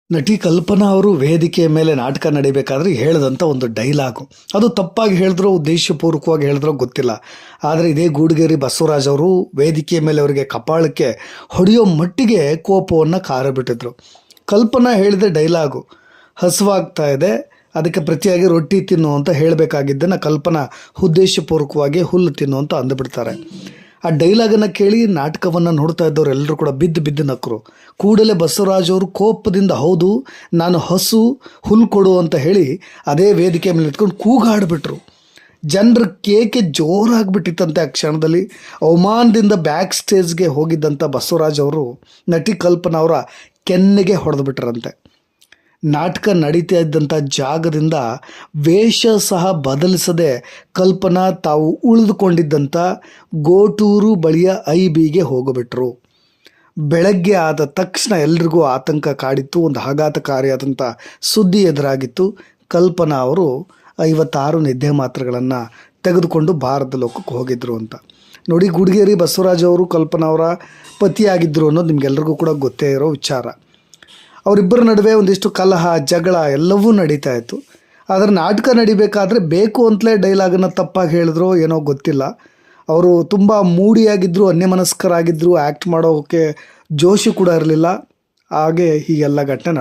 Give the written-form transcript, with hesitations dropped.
ನಟಿ ಕಲ್ಪನಾ ಅವರು ವೇದಿಕೆಯ ಮೇಲೆ ನಾಟಕ ನಡಿಬೇಕಾದ್ರೆ ಹೇಳಿದಂಥ ಒಂದು ಡೈಲಾಗು, ಅದು ತಪ್ಪಾಗಿ ಹೇಳಿದ್ರೋ ಉದ್ದೇಶಪೂರ್ವಕವಾಗಿ ಹೇಳಿದ್ರೋ ಗೊತ್ತಿಲ್ಲ. ಆದರೆ ಇದೇ ಗೂಡಗೇರಿ ಬಸವರಾಜ್ ಅವರು ವೇದಿಕೆಯ ಮೇಲೆ ಅವರಿಗೆ ಕಪಾಳಕ್ಕೆ ಹೊಡೆಯೋ ಮಟ್ಟಿಗೆ ಕೋಪವನ್ನು ಕಾರಬಿಟ್ಟಿದ್ರು. ಕಲ್ಪನಾ ಹೇಳಿದ ಡೈಲಾಗು, ಹಸುವಾಗ್ತಾ ಇದೆ ಅದಕ್ಕೆ ಪ್ರತಿಯಾಗಿ ರೊಟ್ಟಿ ತಿನ್ನು ಅಂತ ಹೇಳಬೇಕಾಗಿದ್ದನ್ನು ಕಲ್ಪನಾ ಉದ್ದೇಶಪೂರ್ವಕವಾಗಿ ಹುಲ್ಲು ತಿನ್ನು ಅಂತ ಅಂದುಬಿಡ್ತಾರೆ. ಆ ಡೈಲಾಗನ್ನು ಕೇಳಿ ನಾಟಕವನ್ನು ನೋಡ್ತಾ ಇದ್ದವ್ರು ಎಲ್ಲರೂ ಕೂಡ ಬಿದ್ದು ನಕ್ಕರು. ಕೂಡಲೇ ಬಸವರಾಜ್ ಅವರು ಕೋಪದಿಂದ, ಹೌದು ನಾನು ಹಸು, ಹುಲ್ಲು ಕೊಡು ಅಂತ ಹೇಳಿ ಅದೇ ವೇದಿಕೆ ಮೇಲೆ ನಿಂತ್ಕೊಂಡು ಕೂಗಾಡಿಬಿಟ್ರು. ಜನರ ಕೇಕೆ ಜೋರಾಗಿಬಿಟ್ಟಿತ್ತಂತೆ. ಆ ಕ್ಷಣದಲ್ಲಿ ಅವಮಾನದಿಂದ ಬ್ಯಾಕ್ ಸ್ಟೇಜ್ಗೆ ಹೋಗಿದ್ದಂಥ ಬಸವರಾಜ್ ಅವರು ನಟಿ ಕಲ್ಪನಾ ಅವರ ಕೆನ್ನೆಗೆ ಹೊಡೆದು ಬಿಟ್ರಂತೆ. ನಾಟಕ ನಡೀತಾ ಇದ್ದಂಥ ಜಾಗದಿಂದ ವೇಷ ಸಹ ಬದಲಿಸದೆ ಕಲ್ಪನಾ ತಾವು ಉಳಿದುಕೊಂಡಿದ್ದಂಥ ಗೋಟೂರು ಬಳಿಯ IBಗೆ ಹೋಗಿಬಿಟ್ರು. ಬೆಳಗ್ಗೆ ಆದ ತಕ್ಷಣ ಎಲ್ರಿಗೂ ಆತಂಕ ಕಾಡಿತ್ತು. ಒಂದು ಆಘಾತಕಾರಿಯಾದಂಥ ಸುದ್ದಿ ಎದುರಾಗಿತ್ತು. ಕಲ್ಪನಾ ಅವರು 56 ನಿದ್ದೆ ಮಾತ್ರೆಗಳನ್ನು ತೆಗೆದುಕೊಂಡು ಭಾರತ ಲೋಕಕ್ಕೆ ಹೋಗಿದ್ರು ಅಂತ. ನೋಡಿ, ಗೂಡಗೇರಿ ಬಸವರಾಜ್ ಅವರು ಕಲ್ಪನಾ ಅವರ ಪತಿಯಾಗಿದ್ದರು ಅನ್ನೋದು ನಿಮಗೆಲ್ರಿಗೂ ಕೂಡ ಗೊತ್ತೇ ಇರೋ ವಿಚಾರ. ಅವರಿಬ್ಬರ ನಡುವೆ ಒಂದಿಷ್ಟು ಕಲಹ, ಜಗಳ ಎಲ್ಲವೂ ನಡೀತಾ ಇತ್ತು. ಆದರೆ ನಾಟಕ ನಡಿಬೇಕಾದ್ರೆ ಬೇಕು ಅಂತಲೇ ಡೈಲಾಗನ್ನು ತಪ್ಪಾಗಿ ಹೇಳಿದ್ರೋ ಏನೋ ಗೊತ್ತಿಲ್ಲ. ಅವರು ತುಂಬ ಮೂಡಿಯಾಗಿದ್ದರು, ಅನ್ಯಮನಸ್ಕರಾಗಿದ್ದರು, ಆ್ಯಕ್ಟ್ ಮಾಡೋಕ್ಕೆ ಜೋಶು ಕೂಡ ಇರಲಿಲ್ಲ. ಹಾಗೆ ಹೀಗೆಲ್ಲ ಘಟನೆ